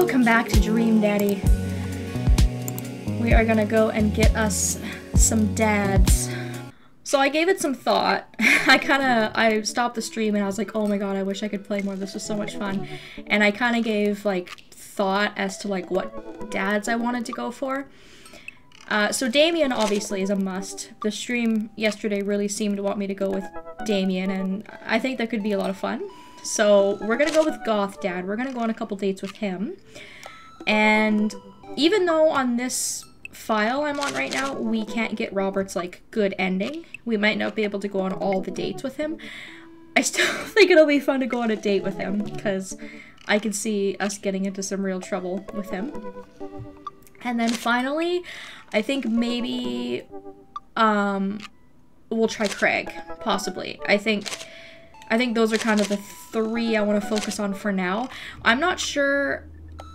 Welcome back to Dream Daddy. We are gonna go and get us some dads. So I gave it some thought. I stopped the stream and I was like, oh my god, I wish I could play more. This was so much fun. And I kind of gave like thought as to like what dads I wanted to go for. So Damien obviously is a must. The stream yesterday really seemed to want me to go with Damien, and I think that could be a lot of fun. So we're gonna go with Goth Dad. We're gonna go on a couple dates with him. And even though on this file I'm on right now, we can't get Robert's like good ending, we might not be able to go on all the dates with him, I still think it'll be fun to go on a date with him, because I can see us getting into some real trouble with him. And then finally, I think maybe we'll try Craig, possibly. I think those are kind of the three I want to focus on for now. I'm not sure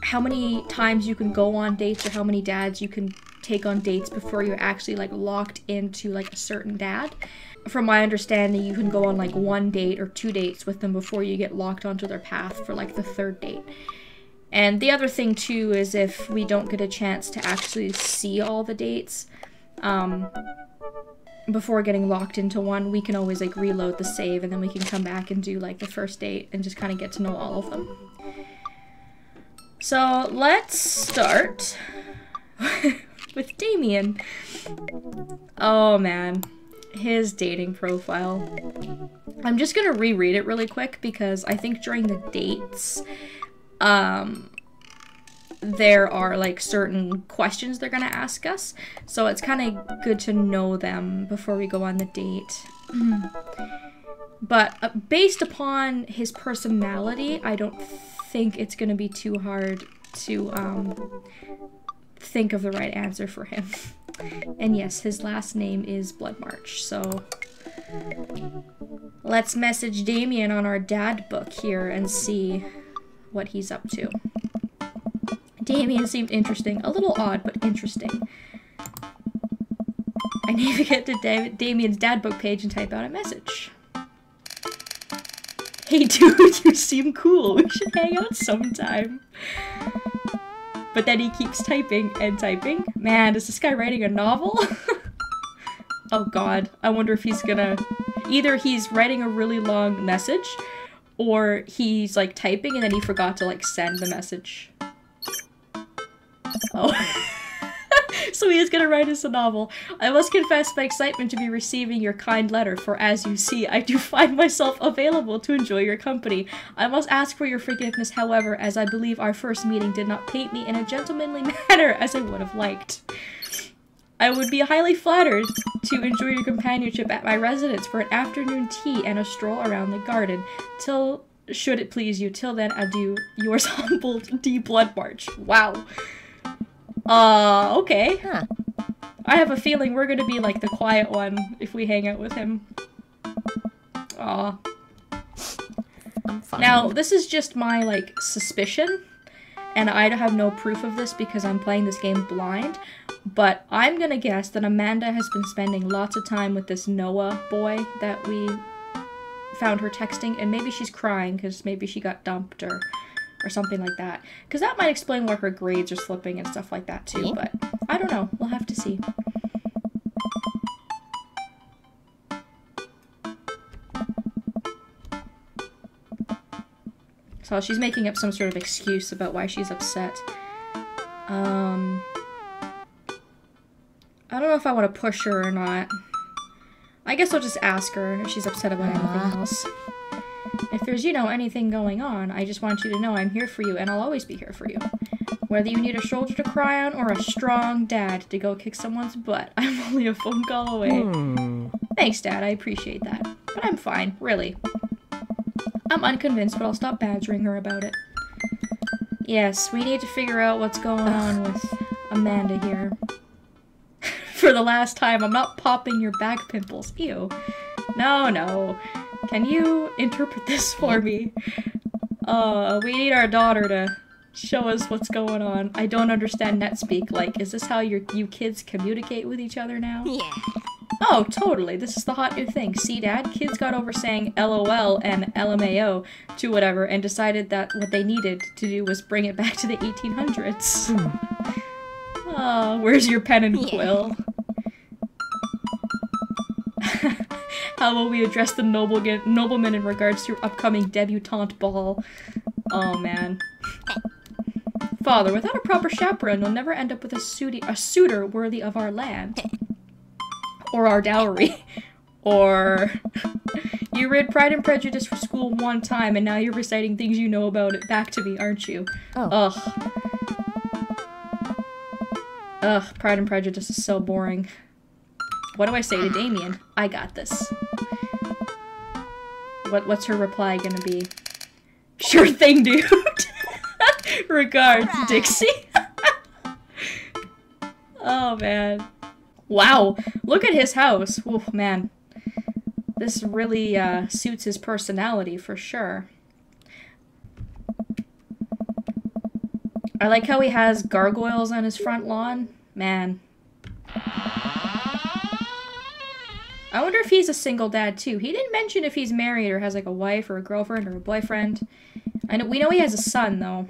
how many times you can go on dates or how many dads you can take on dates before you're actually like locked into like a certain dad. From my understanding, you can go on like 1 date or 2 dates with them before you get locked onto their path for like the 3rd date. And the other thing too is if we don't get a chance to actually see all the dates before getting locked into one, we can always like reload the save and then we can come back and do like the 1st date and just kind of get to know all of them. So let's start with Damien. Oh man, his dating profile. I'm just gonna reread it really quick because I think during the dates, there are like certain questions they're gonna ask us, so it's kind of good to know them before we go on the date. But based upon his personality, I don't think it's gonna be too hard to think of the right answer for him. And yes, his last name is Bloodmarch, so let's message Damien on our dad book here and see what he's up to. Damien seemed interesting. A little odd, but interesting. I need to get to Damien's dad book page and type out a message. Hey dude, you seem cool. We should hang out sometime. But then he keeps typing and typing. Man, is this guy writing a novel? Oh god, I wonder if he's gonna... Either he's writing a really long message, or he's like typing and then he forgot to like send the message. Oh. So he is gonna write us a novel. I must confess my excitement to be receiving your kind letter, for as you see, I do find myself available to enjoy your company. I must ask for your forgiveness, however, as I believe our first meeting did not paint me in a gentlemanly manner as I would have liked. I would be highly flattered to enjoy your companionship at my residence for an afternoon tea and a stroll around the garden. Should it please you, till then, adieu. Yours humble, D. Bloodmarch. Wow. Okay. Huh. I have a feeling we're gonna be like the quiet one if we hang out with him. Aw. Now, this is just my, like, suspicion, and I have no proof of this because I'm playing this game blind, but I'm gonna guess that Amanda has been spending lots of time with this Noah boy that we found her texting, and maybe she's crying because maybe she got dumped or something like that. Because that might explain why her grades are slipping and stuff like that too, but I don't know. We'll have to see. So she's making up some sort of excuse about why she's upset. I don't know if I want to push her or not. I guess I'll just ask her if she's upset about anything else. If there's, you know, anything going on, I just want you to know I'm here for you and I'll always be here for you. Whether you need a shoulder to cry on or a strong dad to go kick someone's butt, I'm only a phone call away. Thanks, Dad, I appreciate that. But I'm fine, really. I'm unconvinced, but I'll stop badgering her about it. Yes, we need to figure out what's going on with Amanda here. For the last time, I'm not popping your back pimples. Ew. No, no. Can you interpret this for me? We need our daughter to show us what's going on. I don't understand NetSpeak. Like, is this how you kids communicate with each other now? Yeah. Oh, totally. This is the hot new thing. See, Dad? Kids got over saying LOL and LMAO to whatever and decided that what they needed to do was bring it back to the 1800s. Oh, where's your pen and quill? How will we address the nobleman in regards to your upcoming debutante ball? Oh, man. Father, without a proper chaperone, you'll never end up with a suitor worthy of our land. Or our dowry. Or... You read Pride and Prejudice for school one time, and now you're reciting things you know about it back to me, aren't you? Oh. Ugh. Ugh, Pride and Prejudice is so boring. What do I say to Damien? I got this. What's her reply gonna be? Sure thing, dude! Regards, Dixie. Oh, man. Wow, look at his house. Oof, man. This really suits his personality for sure. I like how he has gargoyles on his front lawn. Man. I wonder if he's a single dad too. He didn't mention if he's married or has like a wife or a girlfriend or a boyfriend. We know he has a son though.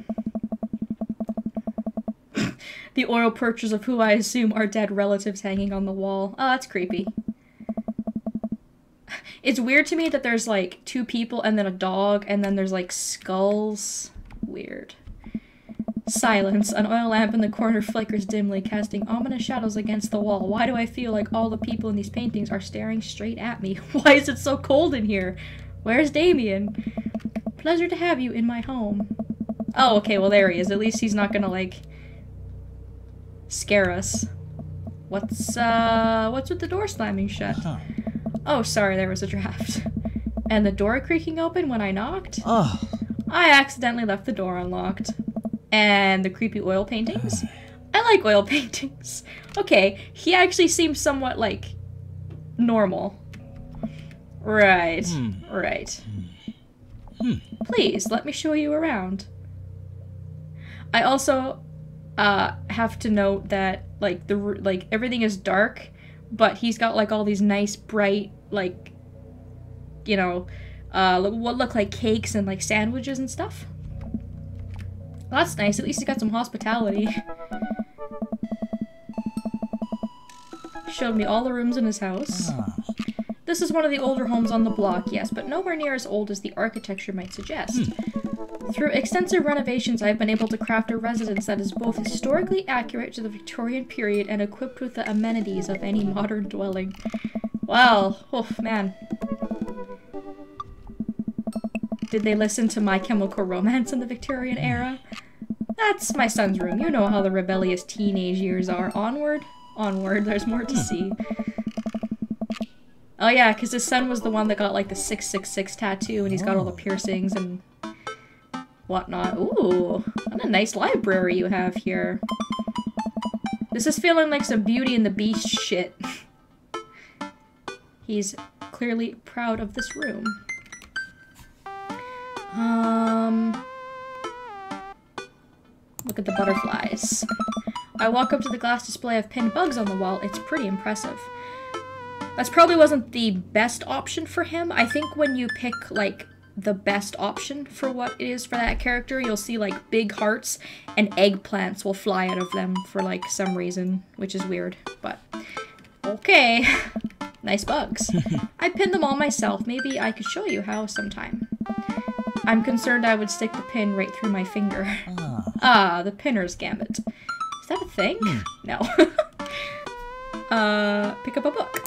The oil purchasers of who I assume are dead relatives hanging on the wall. Oh, that's creepy. It's weird to me that there's like 2 people and then a dog and then there's like skulls. Weird. Silence. An oil lamp in the corner flickers dimly, casting ominous shadows against the wall. Why do I feel like all the people in these paintings are staring straight at me? Why is it so cold in here? Where's Damien? Pleasure to have you in my home. Oh, okay, well there he is. At least he's not gonna like... scare us. What's with the door slamming shut? Oh, sorry, there was a draft. And the door creaking open when I knocked? Oh. I accidentally left the door unlocked. And the creepy oil paintings? I like oil paintings. Okay, he actually seems somewhat, like, normal. Right, right. Please, let me show you around. I also... have to note that like everything is dark, but he's got like all these nice bright like, you know, what look like cakes and like sandwiches and stuff. Well, that's nice. At least he's got some hospitality. Showed me all the rooms in his house. This is one of the older homes on the block, yes, but nowhere near as old as the architecture might suggest. Through extensive renovations, I've been able to craft a residence that is both historically accurate to the Victorian period and equipped with the amenities of any modern dwelling. Wow. Oh, man. Did they listen to My Chemical Romance in the Victorian era? That's my son's room. You know how the rebellious teenage years are. Onward? Onward. There's more to see. Oh yeah, because his son was the one that got like the 666 tattoo and he's got all the piercings and whatnot. Ooh, what a nice library you have here. This is feeling like some Beauty and the Beast shit. He's clearly proud of this room. Look at the butterflies. I walk up to the glass display of pinned bugs on the wall. It's pretty impressive. That probably wasn't the best option for him. I think when you pick, like, the best option for what it is for that character, you'll see, like, big hearts and eggplants will fly out of them for, like, some reason, which is weird, but okay. Nice bugs. I pinned them all myself. Maybe I could show you how sometime. I'm concerned I would stick the pin right through my finger. Ah, the pinner's gambit. Is that a thing? No. Pick up a book.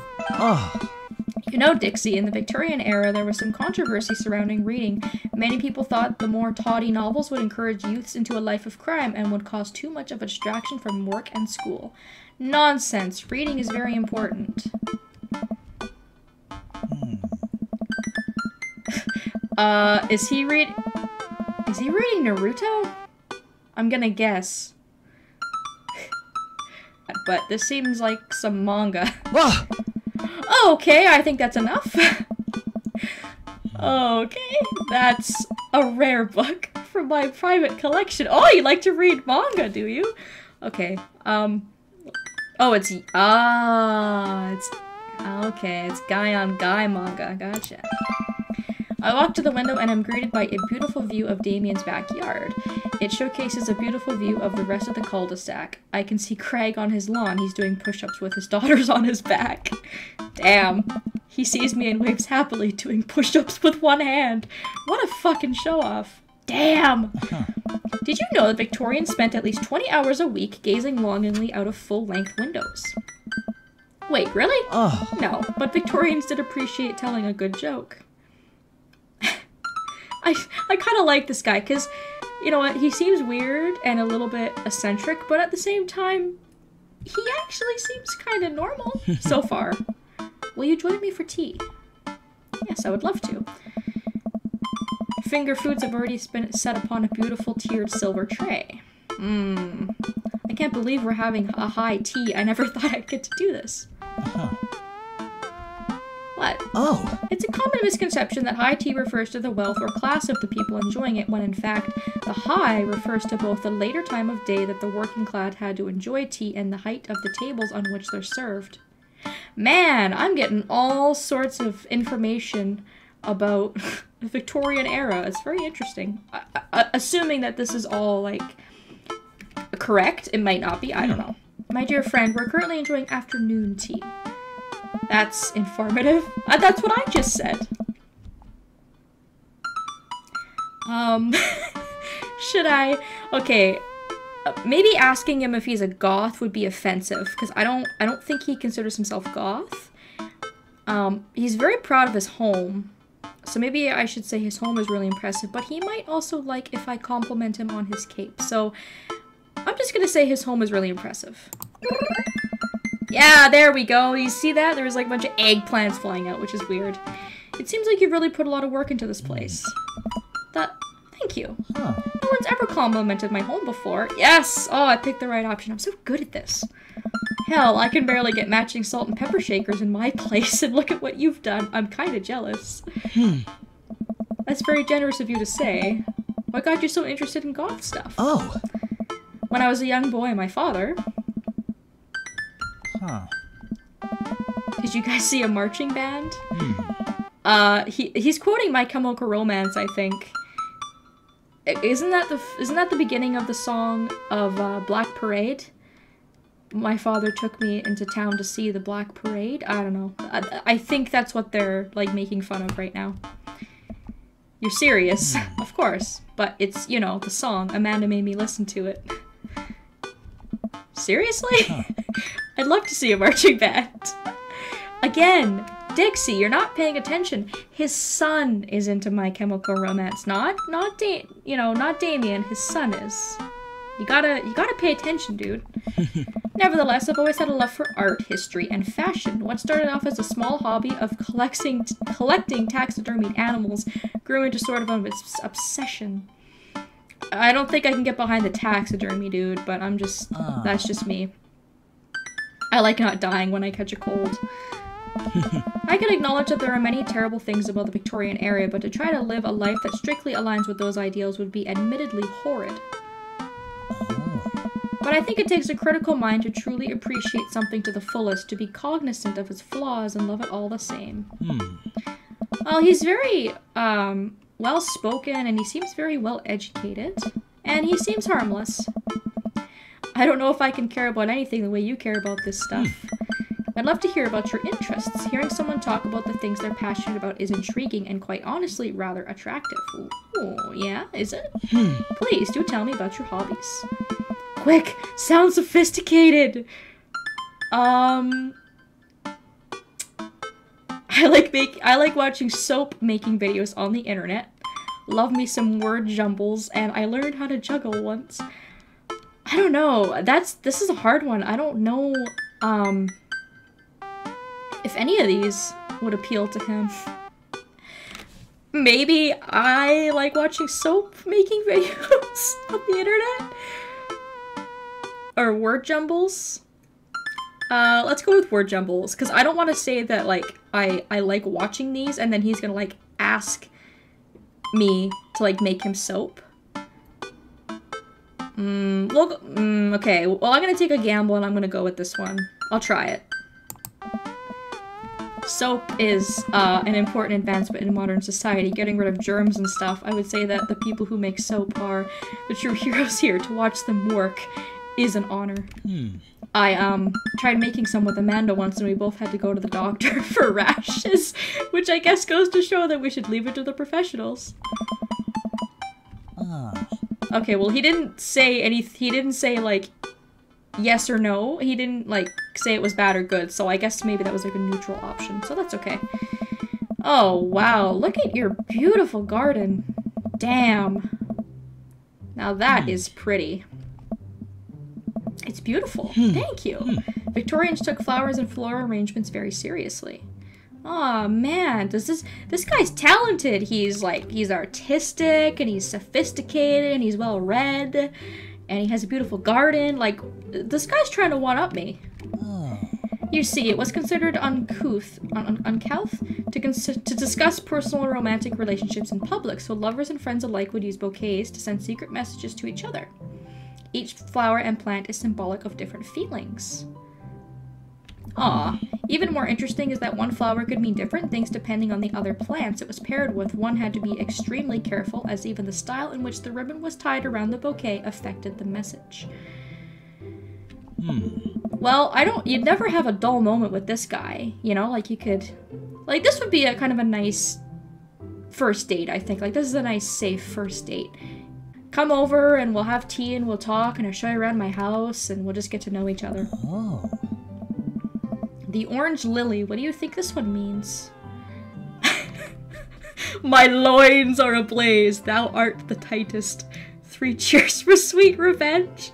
You know, Dixie, in the Victorian era, there was some controversy surrounding reading. Many people thought the more tawdry novels would encourage youths into a life of crime and would cause too much of a distraction from work and school. Nonsense. Reading is very important. Is he reading Naruto? I'm gonna guess. But this seems like some manga. Oh, okay, I think that's enough. Okay, that's a rare book from my private collection. Oh, you like to read manga, do you? Okay, oh, it's Okay, it's guy on guy manga. Gotcha. I walk to the window and am greeted by a beautiful view of Damien's backyard. It showcases a beautiful view of the rest of the cul-de-sac. I can see Craig on his lawn. He's doing push-ups with his daughters on his back. Damn. He sees me and waves happily, doing push-ups with one hand. What a fucking show-off. Damn! Did you know that Victorians spent at least 20 hours a week gazing longingly out of full-length windows? Wait, really? No, but Victorians did appreciate telling a good joke. I kind of like this guy, because, you know what, he seems weird and a little bit eccentric, but at the same time, he actually seems kind of normal so far. Will you join me for tea? Yes, I would love to. Finger foods have already been set upon a beautiful tiered silver tray. I can't believe we're having a high tea. I never thought I'd get to do this. What? Oh. It's a common misconception that high tea refers to the wealth or class of the people enjoying it, when in fact, the high refers to both the later time of day that the working class had to enjoy tea and the height of the tables on which they're served. Man, I'm getting all sorts of information about the Victorian era. It's very interesting. Assuming that this is all, like, correct. It might not be. I don't know. My dear friend, we're currently enjoying afternoon tea. That's informative. That's what I just said. Should I? Okay. Maybe asking him if he's a goth would be offensive, because I don't think he considers himself goth. He's very proud of his home, so maybe I should say his home is really impressive, but he might also like if I compliment him on his cape, so I'm just gonna say his home is really impressive. Yeah, there we go. You see that? There was like a bunch of eggplants flying out, which is weird. It seems like you've really put a lot of work into this place. Thank you. No one's ever complimented my home before. Yes! Oh, I picked the right option. I'm so good at this. Hell, I can barely get matching salt and pepper shakers in my place, and look at what you've done. I'm kind of jealous. That's very generous of you to say. What got you so interested in goth stuff? Oh. When I was a young boy, my father... Did you guys see a marching band? He's quoting My Chemical Romance, I think. Isn't that the beginning of the song of Black Parade? My father took me into town to see the Black Parade. I don't know. I think that's what they're like making fun of right now. You're serious, of course, but it's, you know, the song. Amanda made me listen to it. Seriously? I'd love to see a marching band. Again, Dixie, you're not paying attention. His son is into My Chemical Romance, not Damien. His son is. You gotta pay attention, dude. Nevertheless, I've always had a love for art, history, and fashion. What started off as a small hobby of collecting taxidermied animals grew into sort of an obsession. I don't think I can get behind the taxidermy, dude, but that's just me. I like not dying when I catch a cold. I can acknowledge that there are many terrible things about the Victorian era, but to try to live a life that strictly aligns with those ideals would be admittedly horrid. But I think it takes a critical mind to truly appreciate something to the fullest, to be cognizant of its flaws and love it all the same. Well, he's very, well-spoken, and he seems very well-educated, and he seems harmless. I don't know if I can care about anything the way you care about this stuff. I'd love to hear about your interests. Hearing someone talk about the things they're passionate about is intriguing and, quite honestly, rather attractive. Ooh, yeah? Is it? Please, do tell me about your hobbies. Quick! Sounds sophisticated! I like watching soap making videos on the internet. Love me some word jumbles, and I learned how to juggle once. I don't know. This is a hard one. I don't know, if any of these would appeal to him. Maybe I like watching soap making videos on the internet? Or word jumbles? Let's go with word jumbles, because I don't want to say that, like, I like watching these, and then he's gonna, like, ask me to, like, make him soap. Okay, well, I'm gonna take a gamble, and I'm gonna go with this one. I'll try it. soap is an important advancement in modern society, getting rid of germs and stuff. I would say that the people who make soap are the true heroes here. To watch them work is an honor. I tried making some with Amanda once and we both had to go to the doctor for rashes, which I guess goes to show that we should leave it to the professionals. Okay, well he didn't say he didn't say like yes or no. He didn't like say it was bad or good, so I guess maybe that was like a neutral option, so that's okay. Oh wow, look at your beautiful garden. Damn. Now that is pretty. It's beautiful. Thank you. Victorians took flowers and floral arrangements very seriously. Aw, man, this guy's talented. He's artistic and he's sophisticated and he's well read and he has a beautiful garden. Like, this guy's trying to one-up me. You see, it was considered uncouth to discuss personal and romantic relationships in public, so lovers and friends alike would use bouquets to send secret messages to each other. Each flower and plant is symbolic of different feelings. Aw. Even more interesting is that one flower could mean different things depending on the other plants it was paired with. One had to be extremely careful, as even the style in which the ribbon was tied around the bouquet affected the message. Well, you'd never have a dull moment with this guy, you know? Like, you could... Like, this would be a kind of a nice first date, I think. Like, this is a nice, safe first date. Come over and we'll have tea and we'll talk and I'll show you around my house and we'll just get to know each other. The orange lily, what do you think this one means? My loins are ablaze, thou art the tightest. 3 cheers for sweet revenge.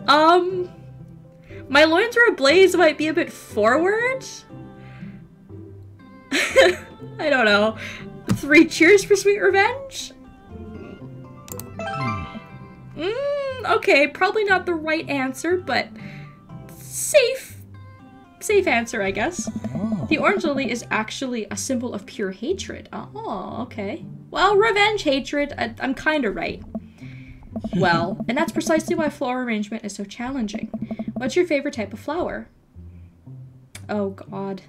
My loins are ablaze might be a bit forward. I don't know. 3 cheers for sweet revenge? Okay, probably not the right answer, but safe answer, I guess. The orange lily is actually a symbol of pure hatred. Oh, okay. Well, revenge, hatred, I'm kinda right. Well, and that's precisely why flower arrangement is so challenging. What's your favorite type of flower? Oh, God.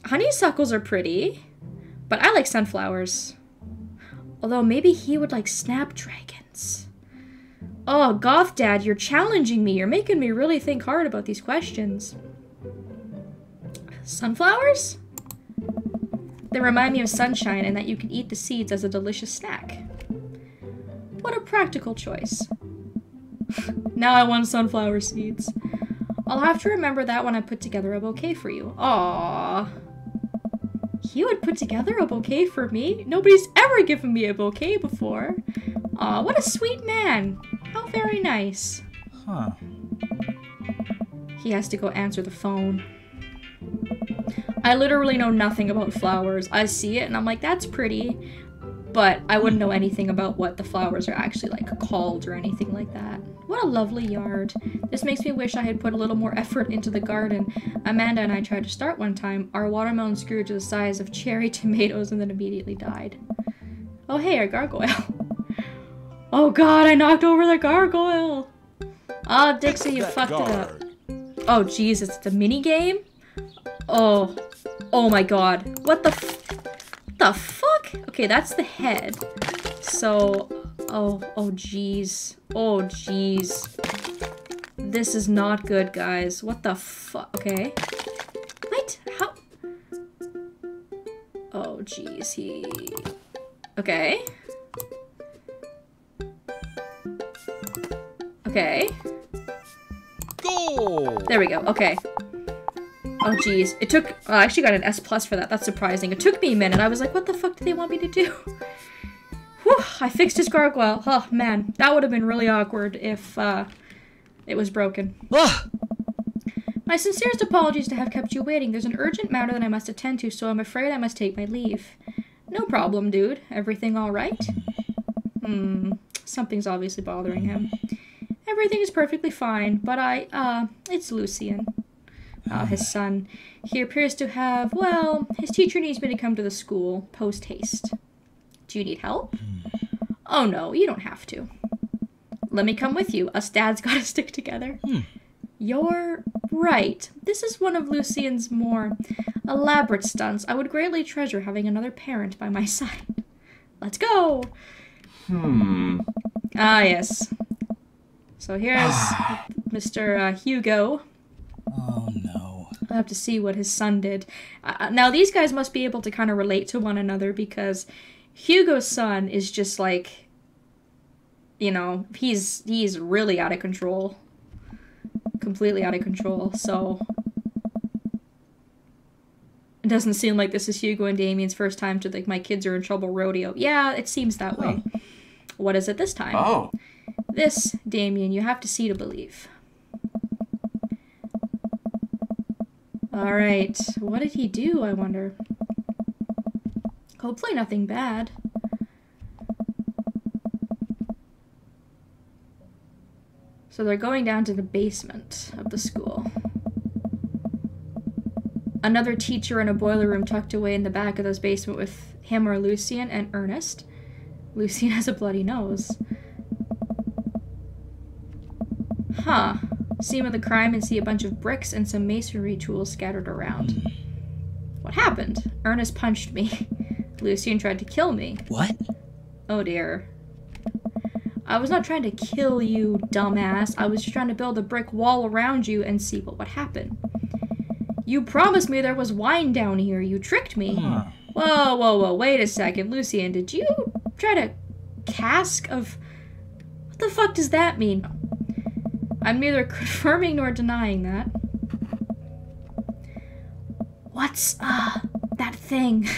Honeysuckles are pretty, but I like sunflowers. Although maybe he would like snapdragons. Oh, Goth Dad, you're challenging me. You're making me really think hard about these questions. Sunflowers? They remind me of sunshine and that you can eat the seeds as a delicious snack. What a practical choice. Now I want sunflower seeds. I'll have to remember that when I put together a bouquet for you. Aww. He would put together a bouquet for me? Nobody's ever given me a bouquet before. Aw, what a sweet man. How very nice. He has to go answer the phone. I literally know nothing about flowers. I see it and I'm like, that's pretty. But I wouldn't know anything about what the flowers are actually like called or anything like that. What a lovely yard. This makes me wish I had put a little more effort into the garden. Amanda and I tried to start one time. Our watermelons grew to the size of cherry tomatoes and then immediately died. Oh hey, our gargoyle. Oh God, I knocked over the gargoyle. Oh, Dixie, you fucked it up. Oh Jesus, it's a mini game? Oh. Oh my God. What the fuck? Okay, that's the head. So, oh jeez. Oh jeez. This is not good, guys. What the fuck? Okay. What? How? Oh jeez, okay. Okay. Go! There we go, okay. Oh geez, it took- I actually got an S+ for that, that's surprising. It took me a minute, I was like, what the fuck do they want me to do? Whew, I fixed his gargoyle. Oh man, that would have been really awkward if, it was broken. My sincerest apologies to have kept you waiting. There's an urgent matter that I must attend to, so I'm afraid I must take my leave. No problem, dude. Everything alright? Something's obviously bothering him. Everything is perfectly fine, but it's Lucien. His son. He appears to have, well, his teacher needs me to come to the school, post-haste. Do you need help? Oh no, you don't have to. Let me come with you. Us dads gotta stick together. You're Right. This is one of Lucien's more elaborate stunts. I would greatly treasure having another parent by my side. Let's go! Ah, yes. So here's Mr. Hugo. Oh, no. I'll have to see what his son did. Now, these guys must be able to kind of relate to one another because Hugo's son is just like, you know, he's really out of control. Completely out of control, so... It doesn't seem like this is Hugo and Damien's first time to, like, my kids are in trouble rodeo. Yeah, it seems that way. What is it this time? Oh. This, Damien, you have to see to believe. Alright, what did he do, I wonder? Hopefully nothing bad. So they're going down to the basement of the school. Another teacher in a boiler room tucked away in the back of this basement with him or Lucien and Ernest. Lucien has a bloody nose. Huh. Scene of the crime and see a bunch of bricks and some masonry tools scattered around. What happened? Ernest punched me. Lucien tried to kill me. What? Oh dear. I was not trying to kill you, dumbass. I was just trying to build a brick wall around you and see what would happen. You promised me there was wine down here. You tricked me. Whoa, wait a second. Lucien, did you try to cask of... What the fuck does that mean? I'm neither confirming nor denying that. What's, that thing?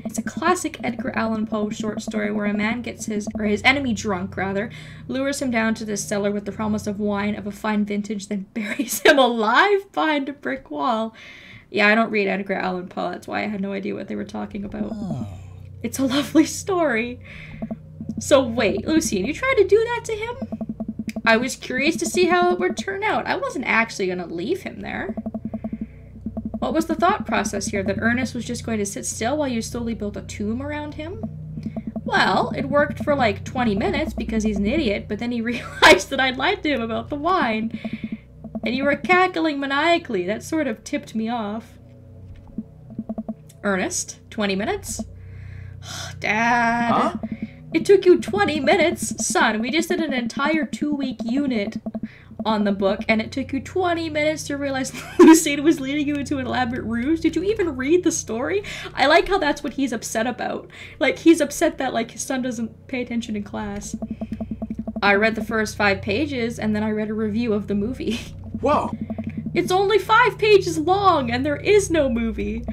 It's a classic Edgar Allan Poe short story where a man gets his enemy drunk, rather, lures him down to this cellar with the promise of wine of a fine vintage, then buries him alive behind a brick wall. Yeah, I don't read Edgar Allan Poe, that's why I had no idea what they were talking about. It's a lovely story. So wait, Lucien, you tried to do that to him? I was curious to see how it would turn out. I wasn't actually going to leave him there. What was the thought process here? That Ernest was just going to sit still while you slowly built a tomb around him? Well, it worked for like 20 minutes because he's an idiot, but then he realized that I'd lied to him about the wine. And you were cackling maniacally. That sort of tipped me off. Ernest, 20 minutes? Dad. Huh? It took you 20 minutes? Son, we just did an entire 2-week unit on the book, and it took you 20 minutes to realize Lucien was leading you into an elaborate ruse? Did you even read the story? I like how that's what he's upset about. Like, he's upset that, like, his son doesn't pay attention in class. I read the first 5 pages, and then I read a review of the movie. Whoa! It's only 5 pages long, and there is no movie.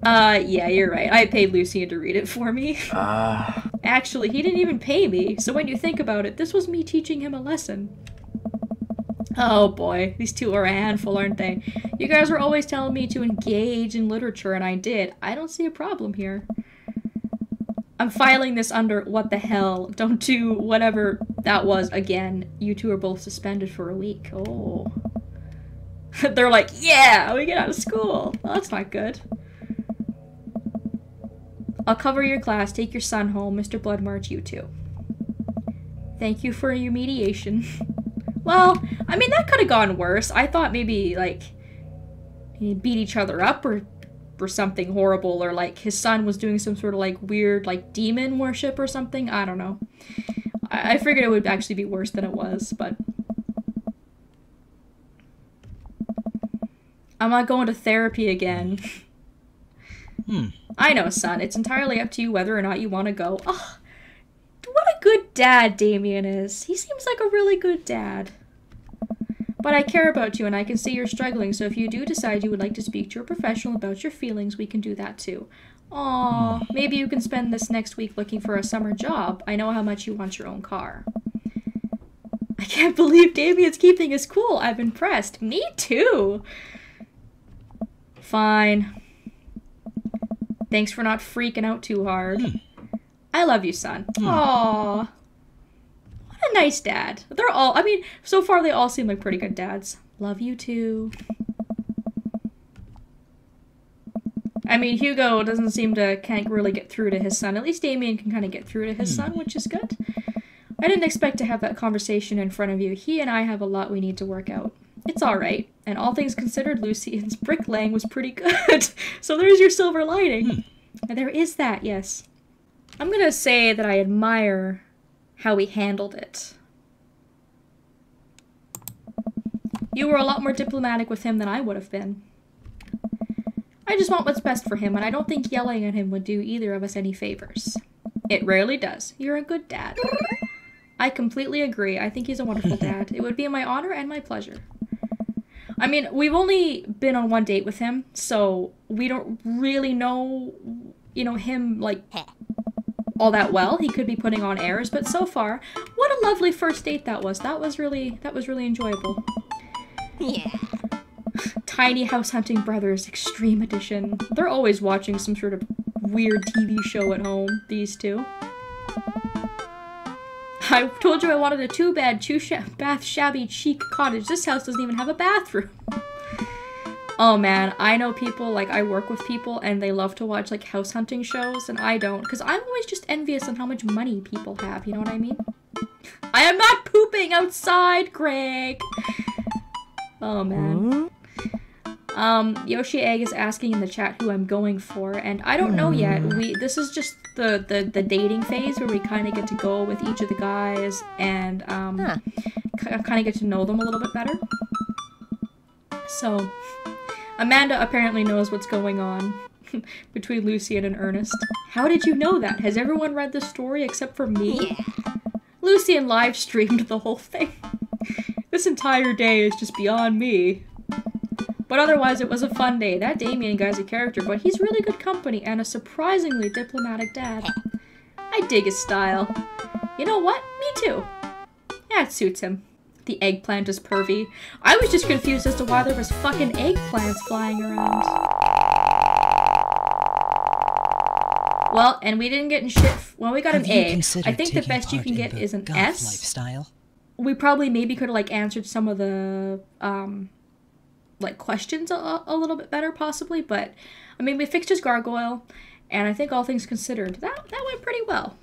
Yeah, you're right. I paid Lucien to read it for me. Actually, he didn't even pay me, so when you think about it, this was me teaching him a lesson. Oh boy, these two are a handful, aren't they? You guys were always telling me to engage in literature, and I did. I don't see a problem here. I'm filing this under what the hell. Don't do whatever that was again. You two are both suspended for a week. Oh. They're like, yeah, we get out of school. Well, that's not good. I'll cover your class. Take your son home. Mr. Bloodmarch, you too. Thank you for your mediation. Well, I mean, that could have gone worse. I thought maybe, like, he'd beat each other up or something horrible, or, like, his son was doing some sort of, like, weird, like, demon worship or something. I don't know. I figured it would actually be worse than it was, but... I'm not going to therapy again. I know, son. It's entirely up to you whether or not you want to go. Oh, what a good dad Damien is. He seems like a really good dad. But I care about you and I can see you're struggling, so if you do decide you would like to speak to a professional about your feelings, we can do that too. Aw, maybe you can spend this next week looking for a summer job. I know how much you want your own car. I can't believe Damien's keeping his cool. I'm impressed. Me too. Fine. Thanks for not freaking out too hard. I love you, son. Aww. What a nice dad. They're all, I mean, so far they all seem like pretty good dads. Love you too. I mean, Hugo doesn't seem to, can't really get through to his son. At least Damien can kind of get through to his son, which is good. I didn't expect to have that conversation in front of you. He and I have a lot we need to work out. It's alright. And all things considered, Lucian's bricklaying was pretty good. So there's your silver lining. And there is that, yes. I'm gonna say that I admire how he handled it. You were a lot more diplomatic with him than I would have been. I just want what's best for him, and I don't think yelling at him would do either of us any favors. It rarely does. You're a good dad. I completely agree. I think he's a wonderful dad. It would be my honor and my pleasure. I mean, we've only been on one date with him, so we don't really know, you know, him, like, all that well. He could be putting on airs, but so far, what a lovely first date that was. That was really enjoyable. Yeah. Tiny House Hunting Brothers Extreme Edition. They're always watching some sort of weird TV show at home, these two. I told you I wanted a two-bath shabby chic cottage. This house doesn't even have a bathroom. Oh man, I know people, like I work with people and they love to watch like house hunting shows and I don't, because I'm always just envious on how much money people have, you know what I mean? I am not pooping outside, Greg! Oh man. Yoshi Egg is asking in the chat who I'm going for, and I don't know yet. This is just the dating phase where we kind of get to go with each of the guys and kind of get to know them a little bit better. So, Amanda apparently knows what's going on between Lucian and Ernest. How did you know that? Has everyone read the story except for me? Yeah. Lucian live streamed the whole thing. This entire day is just beyond me. But otherwise, it was a fun day. That Damien guy's a character, but he's really good company and a surprisingly diplomatic dad. I dig his style. You know what? Me too. Yeah, it suits him. The eggplant is pervy. I was just confused as to why there was fucking eggplants flying around. Well, and we didn't get in shit. Well, we got an A. I think the best you can get is an S. Lifestyle? We probably maybe could have like answered some of the like questions a little bit better possibly, but I mean we fixed his gargoyle and I think all things considered that went pretty well.